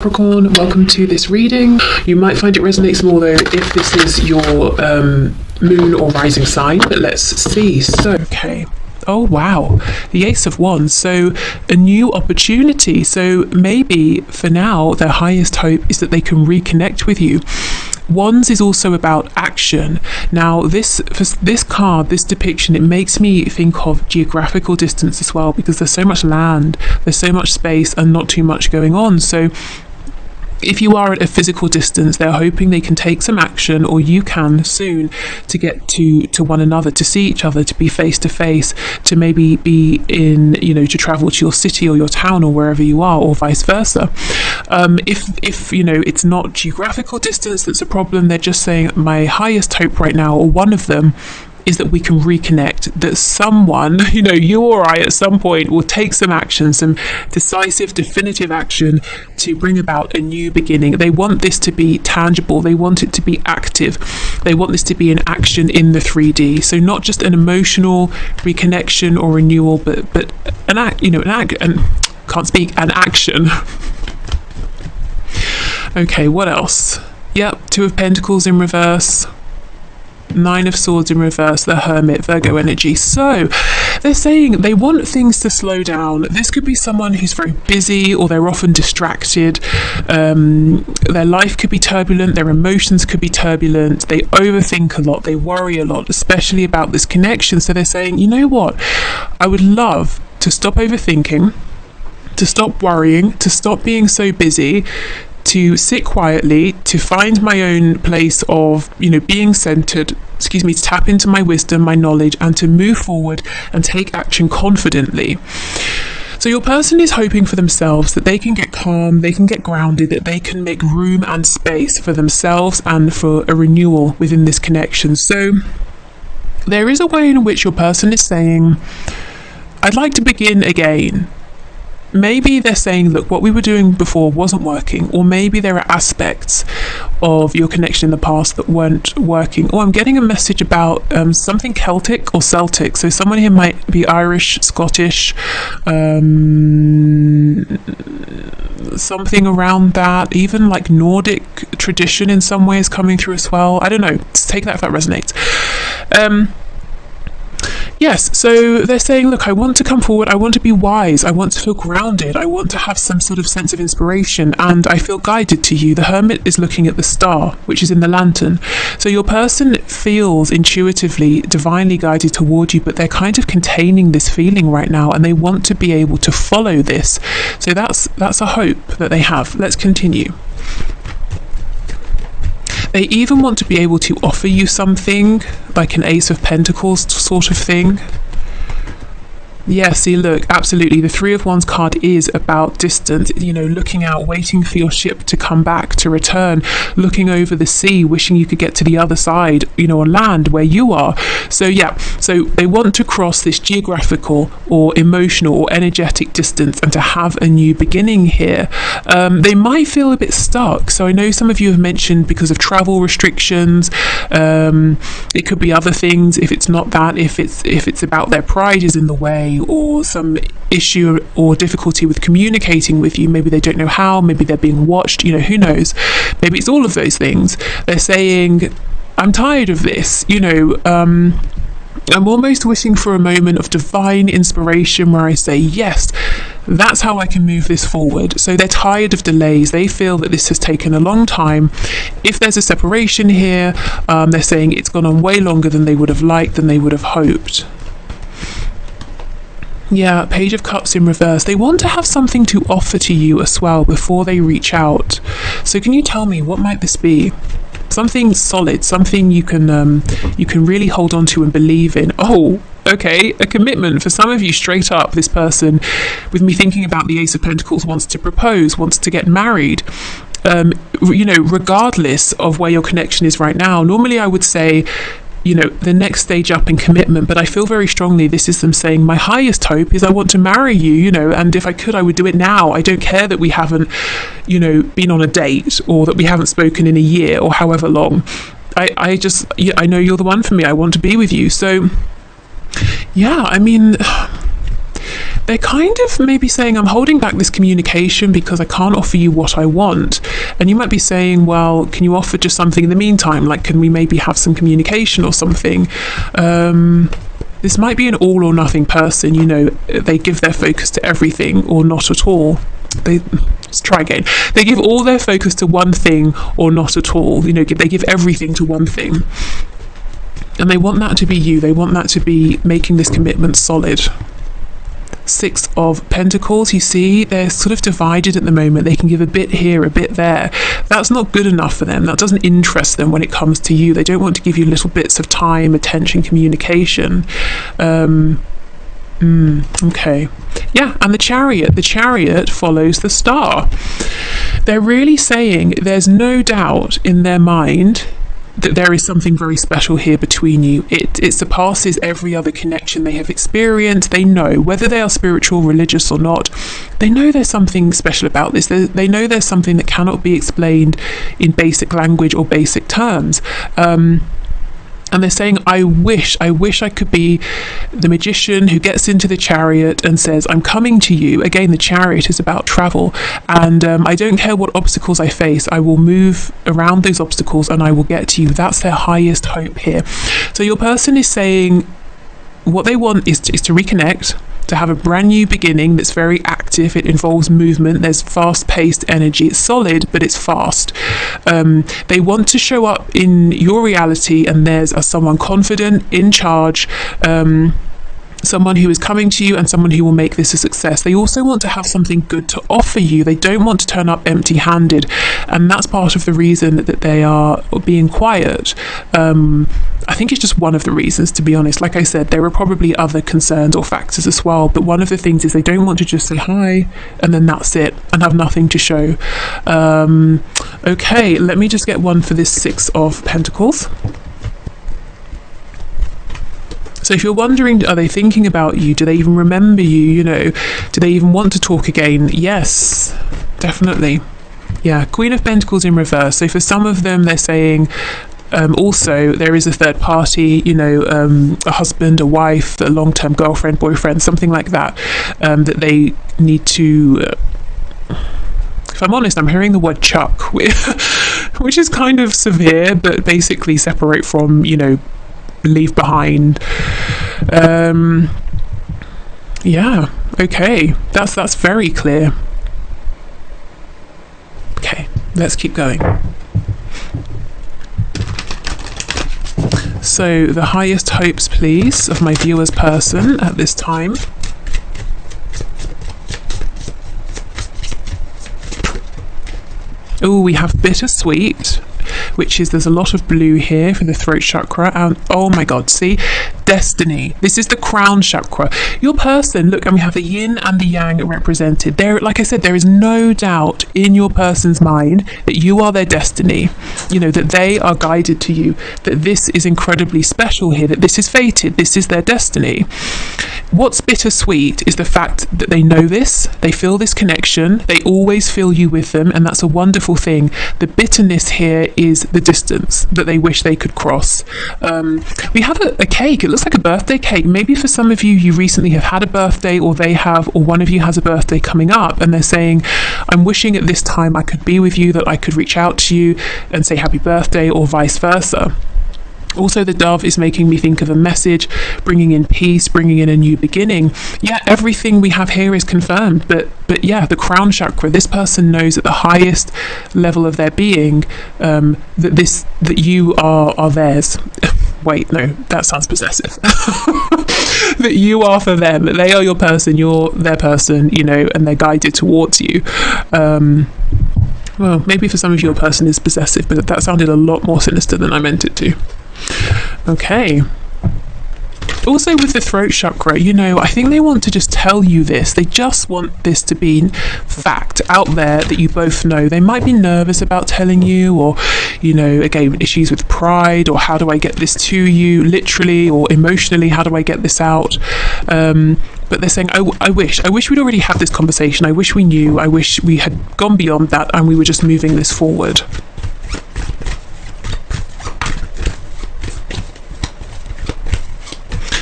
Capricorn, welcome to this reading. You might find it resonates more though if this is your moon or rising sign, but let's see. So, okay. Oh wow, the Ace of Wands. So a new opportunity. So maybe for now their highest hope is that they can reconnect with you. Wands is also about action. Now this card, this depiction, it makes me think of geographical distance as well, because there's so much land, there's so much space and not too much going on. So if you are at a physical distance, they're hoping they can take some action, or you can soon, to get to one another, to see each other, to be face to face, to maybe be in, to travel to your city or your town or wherever you are, or vice versa. If it's not geographical distance that's a problem, they're just saying my highest hope right now, or one of them, is that we can reconnect, that someone, you or I at some point will take some action, some decisive, definitive action to bring about a new beginning. They want this to be tangible. They want it to be active. They want this to be an action in the 3D. So not just an emotional reconnection or renewal, but an action. Okay, what else? Yep, Two of Pentacles in reverse. Nine of Swords in reverse, the Hermit, Virgo energy. So they're saying they want things to slow down. This could be someone who's very busy, or they're often distracted. Their life could be turbulent, their emotions could be turbulent, they overthink a lot, they worry a lot, especially about this connection. So they're saying, you know what, I would love to stop overthinking, to stop worrying, to stop being so busy, to sit quietly, to find my own place of, being centered, to tap into my wisdom, my knowledge, and to move forward and take action confidently. So your person is hoping for themselves that they can get calm, they can get grounded, that they can make room and space for themselves and for a renewal within this connection. So there is a way in which your person is saying, I'd like to begin again. Maybe they're saying, look, what we were doing before wasn't working, or maybe there are aspects of your connection in the past that weren't working. Or I'm getting a message about something Celtic or Celtic. So someone here might be Irish, Scottish, something around that, even like Nordic tradition in some ways coming through as well. I don't know. Just take that if that resonates. Yes, so they're saying, look, I want to come forward, I want to be wise, I want to feel grounded, I want to have some sort of sense of inspiration, and I feel guided to you. The Hermit is looking at the star, which is in the lantern. So your person feels intuitively, divinely guided toward you, but they're kind of containing this feeling right now, and they want to be able to follow this. So that's a hope that they have. Let's continue. They even want to be able to offer you something, like an Ace of Pentacles sort of thing. Yeah, see, look, absolutely. The Three of Wands card is about distance, looking out, waiting for your ship to come back, to return, looking over the sea, wishing you could get to the other side, on land where you are. So yeah, so they want to cross this geographical or emotional or energetic distance and to have a new beginning here. They might feel a bit stuck. So I know some of you have mentioned because of travel restrictions. It could be other things. If it's not that, if it's about their pride is in the way, or some issue or difficulty with communicating with you, maybe they don't know how, maybe they're being watched, who knows, maybe it's all of those things. They're saying, I'm tired of this, I'm almost wishing for a moment of divine inspiration where I say, yes, that's how I can move this forward. So they're tired of delays. They feel that this has taken a long time. If there's a separation here, they're saying it's gone on way longer than they would have liked, than they would have hoped. Yeah, Page of Cups in reverse. They want to have something to offer to you as well before they reach out. So can you tell me, what might this be? Something solid, something you can really hold on to and believe in. Oh, okay, a commitment. For some of you, straight up, this person, with me thinking about the Ace of Pentacles, wants to propose, wants to get married. Regardless of where your connection is right now. Normally I would say, the next stage up in commitment, but I feel very strongly this is them saying, my highest hope is I want to marry you, and if I could, I would do it now. I don't care that we haven't, been on a date, or that we haven't spoken in a year or however long. I know you're the one for me. I want to be with you. So yeah, I mean, they're kind of maybe saying, I'm holding back this communication because I can't offer you what I want. And you might be saying, well, can you offer just something in the meantime? Like, can we maybe have some communication or something? This might be an all or nothing person, you know, they give their focus to everything or not at all. Let's try again. They give all their focus to one thing or not at all. You know, they give everything to one thing. And they want that to be you. They want that to be making this commitment solid. 6 of Pentacles, you see, they're sort of divided at the moment. They can give a bit here, a bit there. That's not good enough for them. That doesn't interest them when it comes to you. They don't want to give you little bits of time, attention, communication. Okay. Yeah, and the Chariot follows the Star. They're really saying there's no doubt in their mind that there is something very special here between you. It surpasses every other connection they have experienced. They know, whether they are spiritual, religious or not, they know there's something special about this. They know there's something that cannot be explained in basic language or basic terms. And they're saying, I wish I could be the magician who gets into the Chariot and says, I'm coming to you. Again, the Chariot is about travel. And I don't care what obstacles I face. I will move around those obstacles and I will get to you. That's their highest hope here. So your person is saying what they want is to reconnect, to have a brand new beginning that's very active. It involves movement. There's fast-paced energy. It's solid, but it's fast. They want to show up in your reality and theirs as someone confident, in charge, someone who is coming to you and someone who will make this a success. They also want to have something good to offer you. They don't want to turn up empty-handed, and that's part of the reason that they are being quiet. I think it's just one of the reasons, to be honest. Like I said, there are probably other concerns or factors as well, but one of the things is they don't want to just say hi and then that's it and have nothing to show. Okay, let me just get one for this 6 of Pentacles. So if you're wondering, are they thinking about you? Do they even remember you? You know, do they even want to talk again? Yes, definitely. Yeah, Queen of Pentacles in reverse. So for some of them, they're saying, also there is a third party, you know, a husband, a wife, a long-term girlfriend, boyfriend, something like that, that they need to... if I'm honest, I'm hearing the word chuck, which is kind of severe, but basically separate from, you know, leave behind. Yeah, okay, that's very clear. Okay, let's keep going. So the highest hopes, please, of my viewer's person at this time. Oh, we have bittersweet, which is, there's a lot of blue here for the throat chakra, and oh my god, see, destiny. This is the crown chakra. Your person, look, and we have the yin and the yang represented there. Like I said, there is no doubt in your person's mind that you are their destiny, you know, that they are guided to you, that this is incredibly special here, that this is fated, this is their destiny. What's bittersweet is the fact that they know this, they feel this connection, they always feel you with them, and that's a wonderful thing. The bitterness here is the distance that they wish they could cross. We have a cake. It looks like a birthday cake. Maybe for some of you, you recently have had a birthday, or they have, or one of you has a birthday coming up, and they're saying, I'm wishing at this time I could be with you, that I could reach out to you and say happy birthday, or vice versa. Also, the dove is making me think of a message, bringing in peace, bringing in a new beginning. Yeah, everything we have here is confirmed, but yeah, the crown chakra, this person knows at the highest level of their being, that you are theirs. Wait, no, that sounds possessive. That you are for them, that they are your person, you're their person, you know, and they're guided towards you. Well, maybe for some of you, your person is possessive, but that sounded a lot more sinister than I meant it to. Okay. Also with the throat chakra, you know, I think they want to just tell you this. They just want this to be fact out there that you both know. They might be nervous about telling you, or, you know, again, issues with pride, or how do I get this to you, literally or emotionally, how do I get this out? But they're saying, I wish we'd already had this conversation. I wish we knew. I wish we had gone beyond that and we were just moving this forward.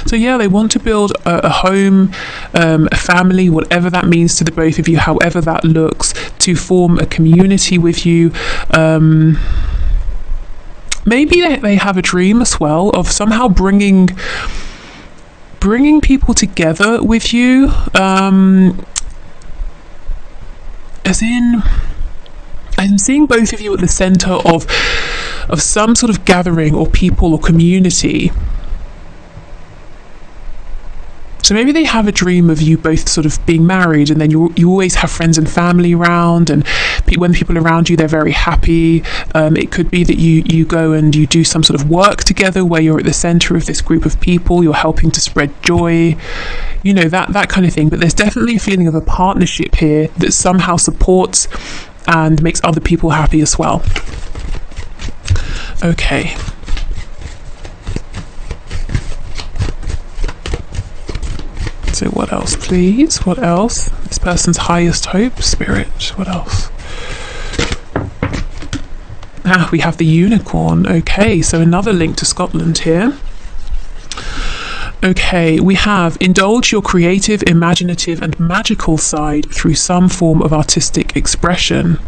So yeah, they want to build a home, a family, whatever that means to the both of you, however that looks, to form a community with you. Maybe they have a dream as well of somehow bringing people together with you, as in, I'm seeing both of you at the center of some sort of gathering or people or community. So maybe they have a dream of you both sort of being married, and then you always have friends and family around, and when people are around you, they're very happy. It could be that you go and you do some sort of work together where you're at the center of this group of people, you're helping to spread joy, you know, that kind of thing. But there's definitely a feeling of a partnership here that somehow supports and makes other people happy as well. Okay. So what else, please? What else? This person's highest hope, Spirit. What else? We have the unicorn. Okay, so another link to Scotland here. Okay, we have indulge your creative, imaginative and magical side through some form of artistic expression.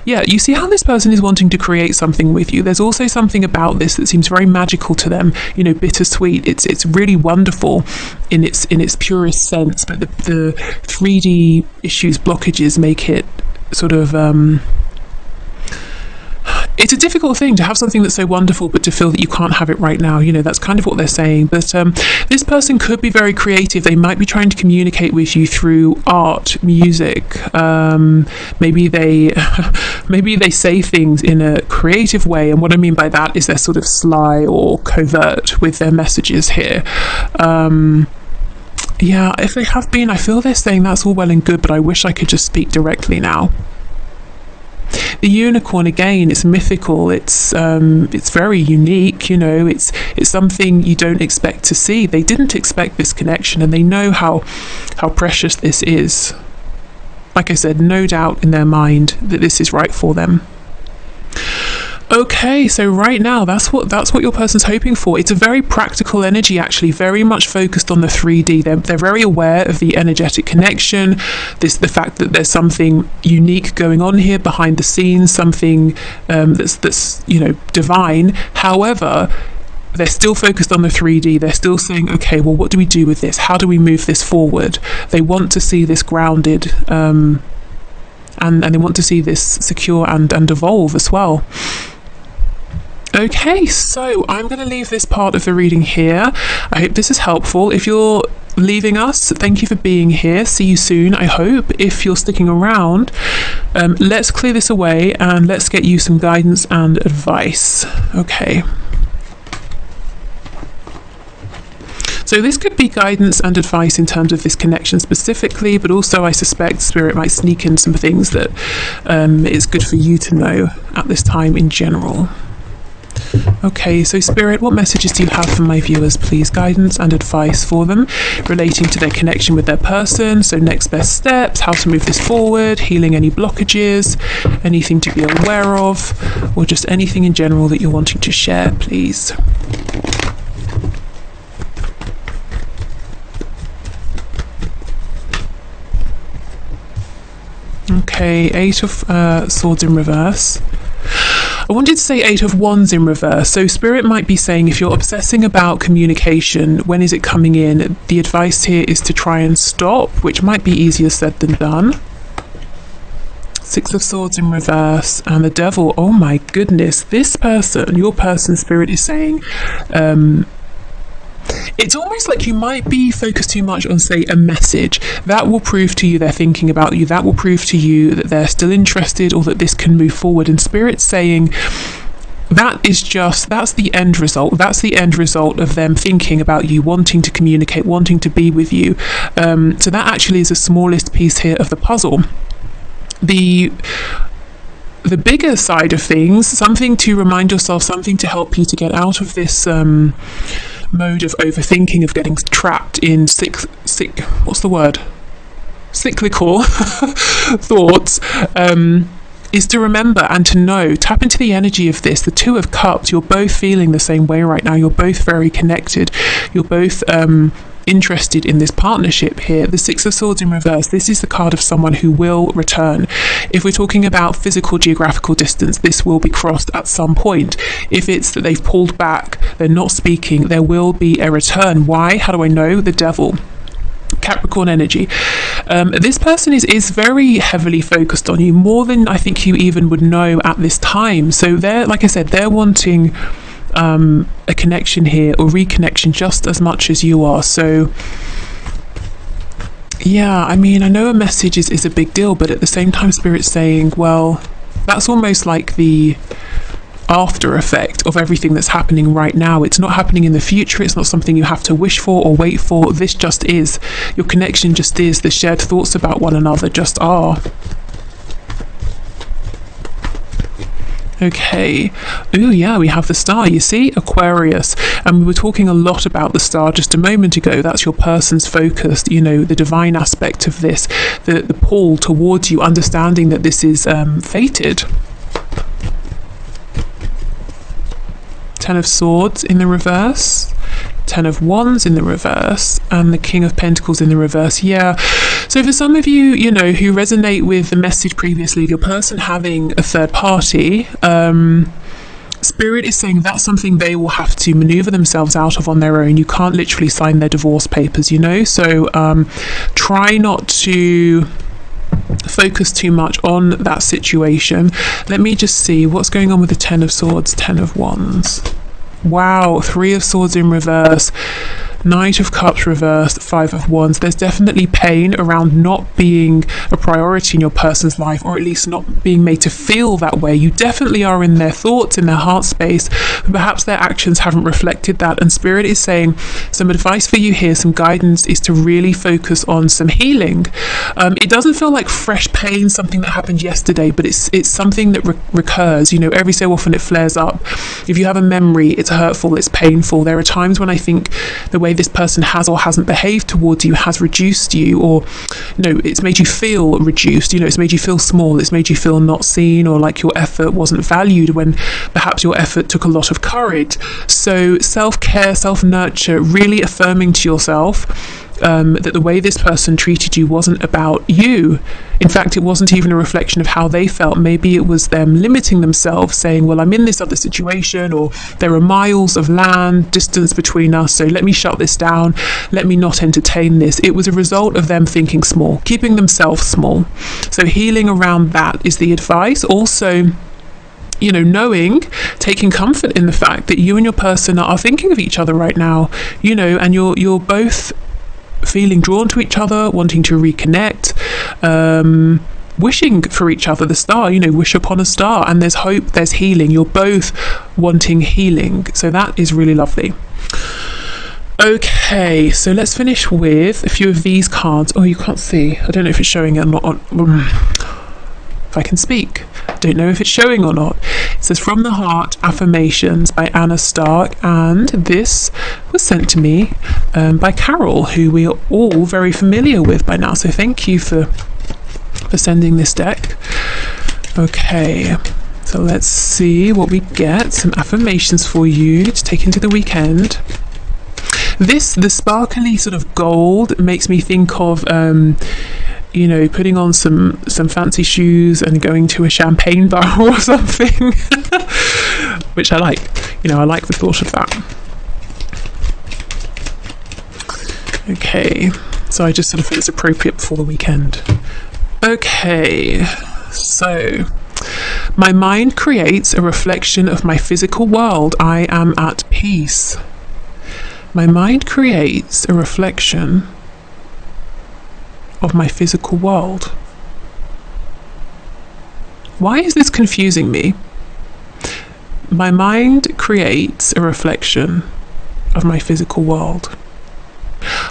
Yeah, you see how this person is wanting to create something with you. There's also something about this that seems very magical to them, you know, bittersweet. It's really wonderful in its purest sense, but the 3D issues, blockages make it sort of it's a difficult thing to have something that's so wonderful but to feel that you can't have it right now. You know, that's kind of what they're saying. But this person could be very creative. They might be trying to communicate with you through art, music. Maybe they say things in a creative way, and what I mean by that is they're sort of sly or covert with their messages here. Yeah, if they have been, I feel they're saying that's all well and good, but I wish I could just speak directly now. The unicorn, again, it's mythical, it's very unique, you know, it's something you don't expect to see. They didn't expect this connection, and they know how precious this is. Like I said, no doubt in their mind that this is right for them. Okay, so right now, that's what your person's hoping for. It's a very practical energy, actually, very much focused on the 3D. They're very aware of the energetic connection, the fact that there's something unique going on here behind the scenes, something that's you know, divine. However, they're still focused on the 3D. They're still saying, okay, well, what do we do with this? How do we move this forward? They want to see this grounded, and they want to see this secure and evolve as well. Okay, so I'm going to leave this part of the reading here. I hope this is helpful. If you're leaving us, thank you for being here. See you soon, I hope. If you're sticking around, let's clear this away and let's get you some guidance and advice. Okay. So this could be guidance and advice in terms of this connection specifically, but also I suspect Spirit might sneak in some things that is good for you to know at this time in general. Okay, so Spirit, what messages do you have for my viewers, please? Guidance and advice for them relating to their connection with their person. So next best steps, how to move this forward, healing any blockages, anything to be aware of, or just anything in general that you're wanting to share, please. Okay, 8 of Swords in reverse. I wanted to say 8 of Wands in reverse. So Spirit might be saying if you're obsessing about communication, when is it coming in? The advice here is to try and stop, which might be easier said than done. 6 of Swords in reverse and the Devil. Oh my goodness, this person, your person, Spirit is saying, it's almost like you might be focused too much on, say, a message. That will prove to you they're thinking about you. That will prove to you that they're still interested or that this can move forward. And Spirit's saying that's the end result. That's the end result of them thinking about you, wanting to communicate, wanting to be with you. So that actually is the smallest piece here of the puzzle. The bigger side of things, something to remind yourself, something to help you to get out of this mode of overthinking, of getting trapped in cyclical thoughts, is to remember and to know, tap into the energy of this. The Two of Cups, you're both feeling the same way right now. You're both very connected. You're both interested in this partnership here. The Six of Swords in reverse, this is the card of someone who will return. If we're talking about physical geographical distance, this will be crossed at some point. If it's that they've pulled back, they're not speaking, there will be a return. Why? How do I know? The Devil. Capricorn energy. This person is very heavily focused on you, more than I think you even would know at this time. So they're, like I said, they're wanting a connection here, or reconnection, just as much as you are. So yeah, I mean, I know a message is a big deal, but at the same time, Spirit's saying, well, that's almost like the after effect of everything that's happening right now. It's not happening in the future. It's not something you have to wish for or wait for. This just is. Your connection just is. The shared thoughts about one another just are. Okay. Oh yeah, we have the Star. You see, Aquarius. And we were talking a lot about the Star just a moment ago. That's your person's focus, you know, the divine aspect of this, the pull towards you, understanding that this is fated. Ten of Swords in the reverse, Ten of Wands in the reverse, and the King of Pentacles in the reverse. Yeah, so for some of you, you know, who resonate with the message previously of your person having a third party, Spirit is saying that's something they will have to maneuver themselves out of on their own. You can't literally sign their divorce papers, you know, so try not to focus too much on that situation. Let me just see what's going on with the Ten of Swords, Ten of Wands. Wow, Three of Swords in reverse, Knight of Cups reversed, Five of Wands. There's definitely pain around not being a priority in your person's life, or at least not being made to feel that way. You definitely are in their thoughts, in their heart space, but perhaps their actions haven't reflected that. And Spirit is saying some advice for you here, some guidance, is to really focus on some healing. It doesn't feel like fresh pain, something that happened yesterday, but it's something that recurs. You know, every so often it flares up. If you have a memory, it's hurtful, it's painful. There are times when I think the way this person has or hasn't behaved towards you has reduced you, or you know, it's made you feel reduced, you know, it's made you feel small, it's made you feel not seen, or like your effort wasn't valued when perhaps your effort took a lot of courage. So self-care, self-nurture, really affirming to yourself that the way this person treated you wasn't about you. In fact, it wasn't even a reflection of how they felt. Maybe it was them limiting themselves, saying, well, I'm in this other situation, or there are miles of land distance between us, so let me shut this down, let me not entertain this. It was a result of them thinking small, keeping themselves small. So healing around that is the advice. Also, you know, knowing, taking comfort in the fact that you and your person are thinking of each other right now, you know, and you're both feeling drawn to each other, wanting to reconnect, wishing for each other. The Star, you know, wish upon a star, and there's hope, there's healing. You're both wanting healing, so that is really lovely. Okay, so let's finish with a few of these cards. Oh, you can't see, I don't know if it's showing or not. If I can speak, I don't know if it's showing or not. It says From the Heart Affirmations by Anna Stark, and this was sent to me by Carol, who we are all very familiar with by now, so thank you for sending this deck. Okay, so let's see what we get. Some affirmations for you to take into the weekend. The sparkly sort of gold makes me think of you know, putting on some fancy shoes and going to a champagne bar or something, which I like. You know, I like the thought of that. Okay, so I just sort of feel it's appropriate before the weekend. Okay, so my mind creates a reflection of my physical world. I am at peace. My mind creates a reflection of my physical world. Why is this confusing me? My mind creates a reflection of my physical world.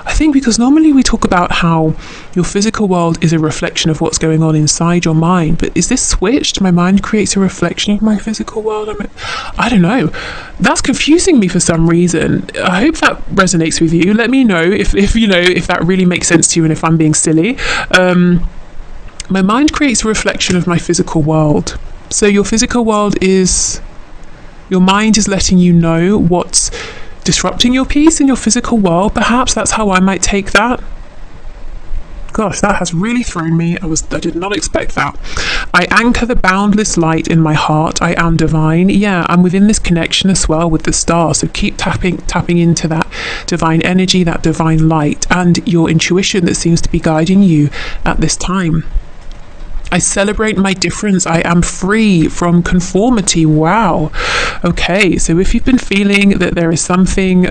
I think because normally we talk about how your physical world is a reflection of what's going on inside your mind, but is this switched? My mind creates a reflection of my physical world? I don't know. That's confusing me for some reason. I hope that resonates with you. Let me know if you know, if that really makes sense to you and if I'm being silly. My mind creates a reflection of my physical world. So your physical world is, your mind is letting you know what's disrupting your peace in your physical world. Perhaps that's how I might take that. Gosh, that has really thrown me. I did not expect that. I anchor the boundless light in my heart. I am divine. Yeah, I'm within this connection as well with the stars. So keep tapping into that divine energy, that divine light, and your intuition that seems to be guiding you at this time. I celebrate my difference. I am free from conformity. Wow. Okay, so if you've been feeling that there is something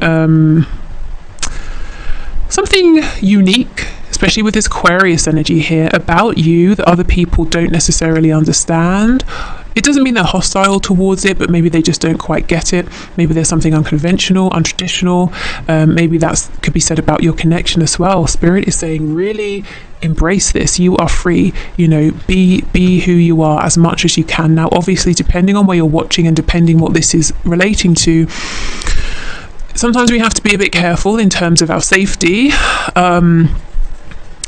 unique, especially with this Aquarius energy here, about you that other people don't necessarily understand. It doesn't mean they're hostile towards it, but maybe they just don't quite get it. Maybe there's something unconventional, untraditional. Maybe that could be said about your connection as well. Spirit is saying, really embrace this. You are free. You know, be who you are as much as you can. Now, obviously, depending on where you're watching and depending what this is relating to, sometimes we have to be a bit careful in terms of our safety.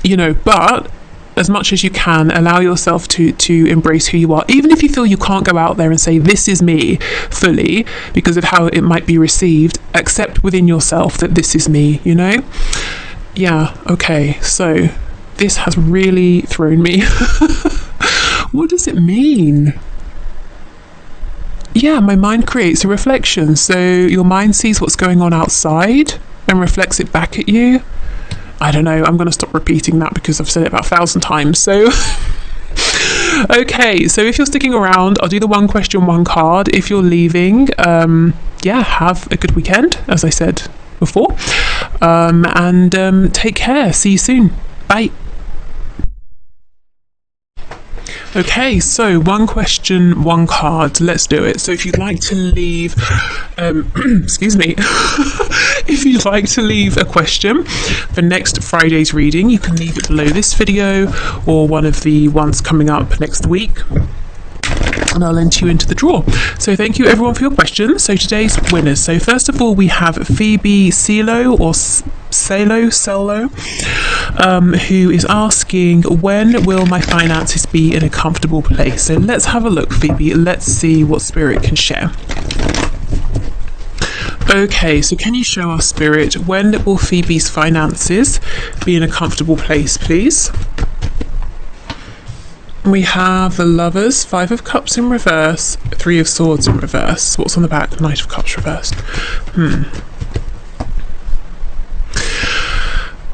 You know, but as much as you can, allow yourself to embrace who you are, even if you feel you can't go out there and say this is me fully because of how it might be received. Accept within yourself that this is me, you know. Yeah, okay, so this has really thrown me. What does it mean? Yeah, my mind creates a reflection. So your mind sees what's going on outside and reflects it back at you. I don't know, I'm going to stop repeating that because I've said it about 1,000 times. So, okay, so if you're sticking around, I'll do the one question, one card. If you're leaving, yeah, have a good weekend, as I said before. And take care. See you soon. Bye. Okay, so one question, one card. Let's do it. So if you'd like to leave, excuse me, if you'd like to leave a question for next Friday's reading, you can leave it below this video or one of the ones coming up next week, and I'll enter you into the draw. So thank you everyone for your questions. So today's winners. So first of all, we have Phoebe Celo or Celo, who is asking, when will my finances be in a comfortable place? So let's have a look, Phoebe. Let's see what Spirit can share. Okay, so can you show us, Spirit, when will Phoebe's finances be in a comfortable place, please? We have the Lovers, 5 of Cups in reverse, 3 of Swords in reverse. What's on the back? Knight of Cups reversed.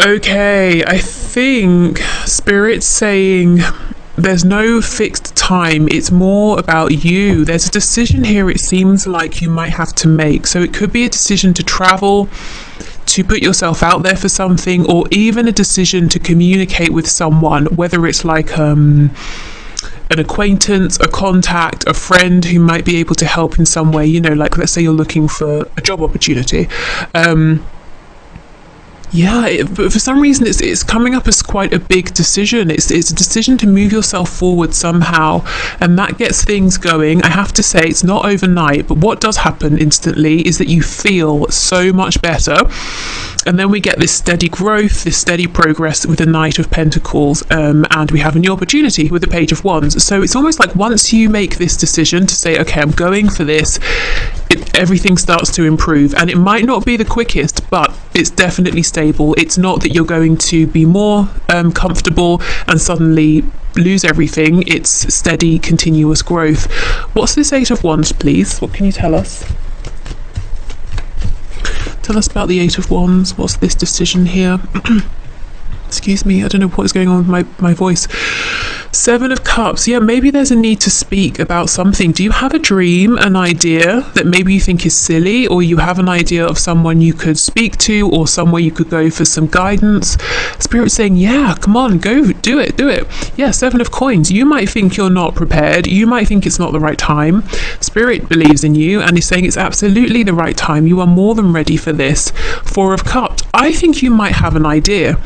Okay, I think Spirit's saying there's no fixed time. It's more about you. There's a decision here it seems like you might have to make. So it could be a decision to travel, to put yourself out there for something, or even a decision to communicate with someone, whether it's like an acquaintance, a contact, a friend who might be able to help in some way, you know, like let's say you're looking for a job opportunity. Yeah, but for some reason it's coming up as quite a big decision. It's a decision to move yourself forward somehow, and that gets things going. I have to say it's not overnight, but what does happen instantly is that you feel so much better, and then we get this steady growth, this steady progress with the Knight of Pentacles, and we have a new opportunity with the Page of Wands. So it's almost like once you make this decision to say, okay, I'm going for this, everything starts to improve, and it might not be the quickest, but it's definitely stable. It's not that you're going to be more comfortable and suddenly lose everything. It's steady, continuous growth. What's this 8 of Wands, please? What can you tell us? Tell us about the 8 of Wands. What's this decision here? Excuse me, I don't know what is going on with my voice. 7 of Cups. Yeah, maybe there's a need to speak about something. Do you have a dream, an idea that maybe you think is silly, or you have an idea of someone you could speak to or somewhere you could go for some guidance? Spirit's saying, yeah, come on, go, do it. Yeah, 7 of Coins. You might think you're not prepared. You might think it's not the right time. Spirit believes in you and is saying it's absolutely the right time. You are more than ready for this. 4 of Cups. I think you might have an idea.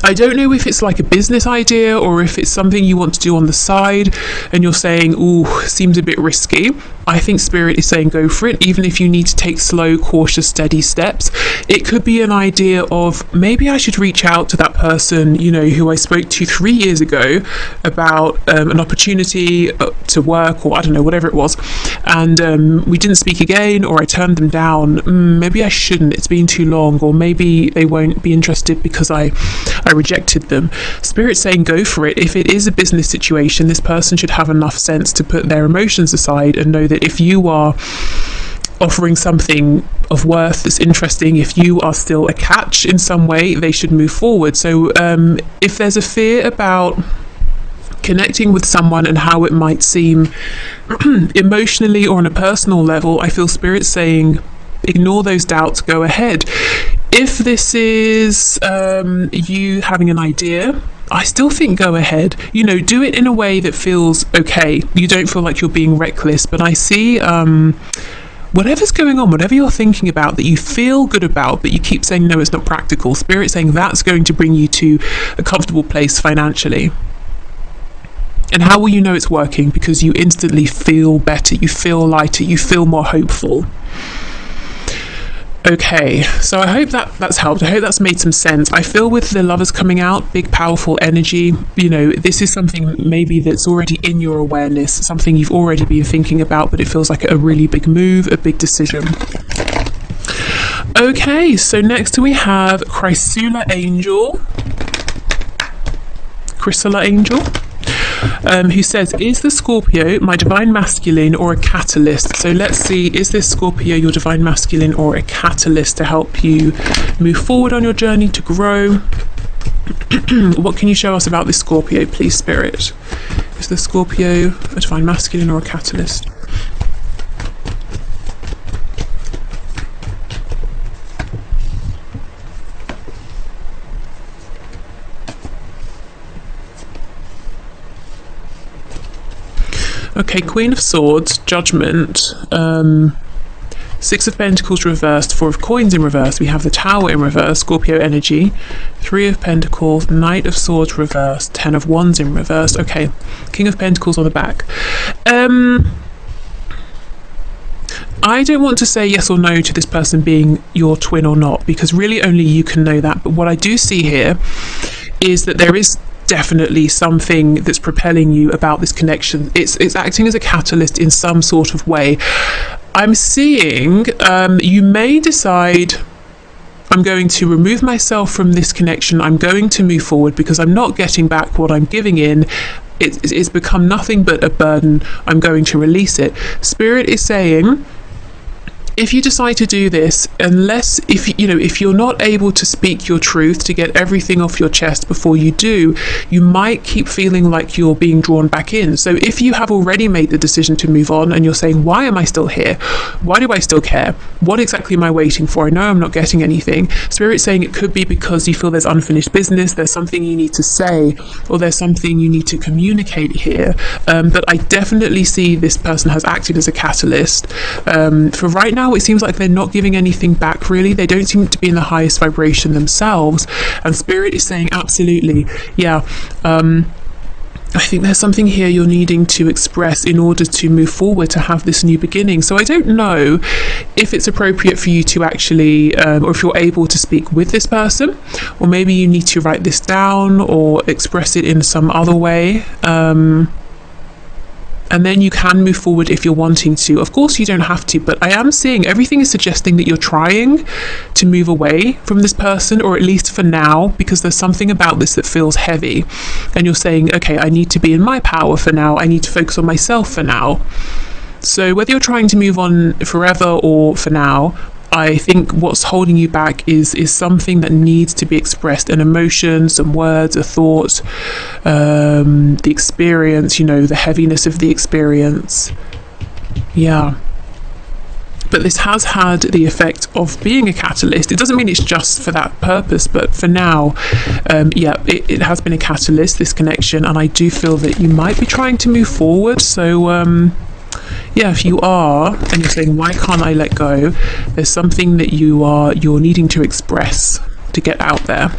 I don't know if it's like a business idea or if it's something you want to do on the side and you're saying, ooh, seems a bit risky. I think Spirit is saying go for it, even if you need to take slow, cautious, steady steps. It could be an idea of maybe I should reach out to that person, you know, who I spoke to 3 years ago about an opportunity to work, or I don't know, whatever it was, and we didn't speak again, or I turned them down. Maybe I shouldn't, it's been too long, or maybe they won't be interested because I rejected them. Spirit's saying go for it. If it is a business situation, this person should have enough sense to put their emotions aside and know that if you are offering something of worth that's interesting, if you are still a catch in some way, they should move forward. So if there's a fear about connecting with someone and how it might seem emotionally or on a personal level, I feel Spirit saying ignore those doubts, go ahead. If this is you having an idea, I still think go ahead. You know, do it in a way that feels okay. You don't feel like you're being reckless, but I see whatever's going on, whatever you're thinking about that you feel good about, but you keep saying no, it's not practical. Spirit saying that's going to bring you to a comfortable place financially. And how will you know it's working? Because you instantly feel better, you feel lighter, you feel more hopeful. Okay, so I hope that's helped. I hope that's made some sense. I feel with the Lovers coming out, big powerful energy, you know, this is something maybe that's already in your awareness, something you've already been thinking about, but it feels like a really big move, a big decision. Okay, so next we have Chrysula Angel, who says, is the Scorpio my divine masculine or a catalyst? So let's see, is this Scorpio your divine masculine or a catalyst to help you move forward on your journey to grow? What can you show us about this Scorpio, please, Spirit? Is the Scorpio a divine masculine or a catalyst? Okay, Queen of Swords, Judgment, Six of Pentacles reversed, Four of Coins in reverse. We have the Tower in reverse, Scorpio energy, Three of Pentacles, Knight of Swords reversed, Ten of Wands in reverse. Okay, King of Pentacles on the back. I don't want to say yes or no to this person being your twin or not, because really only you can know that. But what I do see here is that there is definitely something that's propelling you about this connection. It's acting as a catalyst in some sort of way. I'm seeing you may decide, I'm going to remove myself from this connection, I'm going to move forward because I'm not getting back what I'm giving in. It's become nothing but a burden. I'm going to release it. Spirit is saying, if you decide to do this, if you're not able to speak your truth, to get everything off your chest before you do, you might keep feeling like you're being drawn back in. So if you have already made the decision to move on and you're saying, why am I still here? Why do I still care? What exactly am I waiting for? I know I'm not getting anything. Spirit's saying it could be because you feel there's unfinished business, there's something you need to say, or there's something you need to communicate here. But I definitely see this person has acted as a catalyst. For right now, it seems like they're not giving anything back, really. They don't seem to be in the highest vibration themselves, and Spirit is saying absolutely, yeah, I think there's something here you're needing to express in order to move forward, to have this new beginning. So I don't know if it's appropriate for you to actually or if you're able to speak with this person, or maybe you need to write this down or express it in some other way, and then you can move forward if you're wanting to. Of course, you don't have to, but I am seeing everything is suggesting that you're trying to move away from this person, or at least for now, because there's something about this that feels heavy. And you're saying, okay, I need to be in my power for now. I need to focus on myself for now. So whether you're trying to move on forever or for now, I think what's holding you back is something that needs to be expressed, an emotion, some words, a thought, the experience, the heaviness of the experience. Yeah. But this has had the effect of being a catalyst. It doesn't mean it's just for that purpose, but for now, it has been a catalyst, this connection, and I do feel that you might be trying to move forward. So, if you are, and you're saying, why can't I let go? There's something that you're needing to express, to get out there.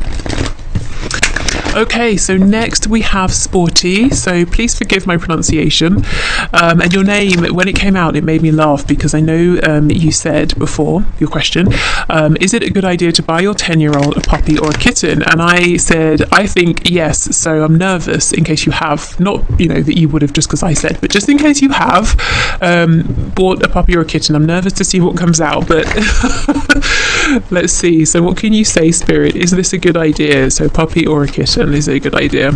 Okay, so next we have Sporty. So please forgive my pronunciation. And your name, when it came out, it made me laugh because I know you said before, your question, is it a good idea to buy your 10-year-old a puppy or a kitten? And I said, I think yes. So I'm nervous in case you have, not, you know, that you would have just because I said, but just in case you have bought a puppy or a kitten. I'm nervous to see what comes out, but let's see. So what can you say, Spirit? Is this a good idea? So puppy or a kitten, is it a good idea?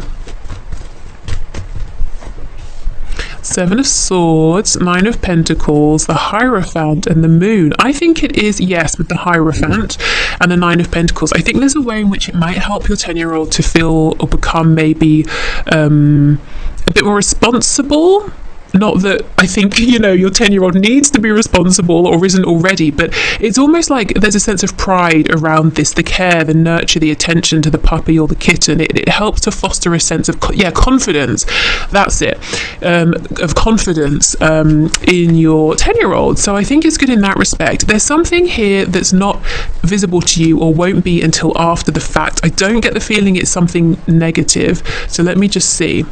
Seven of Swords, Nine of Pentacles, the Hierophant and the Moon. I think it is, yes, with the Hierophant and the Nine of Pentacles. I think there's a way in which it might help your 10-year-old to feel or become maybe a bit more responsible. Not that I think, you know, your 10-year-old needs to be responsible or isn't already, but it's almost like there's a sense of pride around this, the care, the nurture, the attention to the puppy or the kitten. It helps to foster a sense of, confidence. That's it. Of confidence in your 10-year-old. So I think it's good in that respect. There's something here that's not visible to you or won't be until after the fact. I don't get the feeling it's something negative. So let me just see.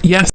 Yes.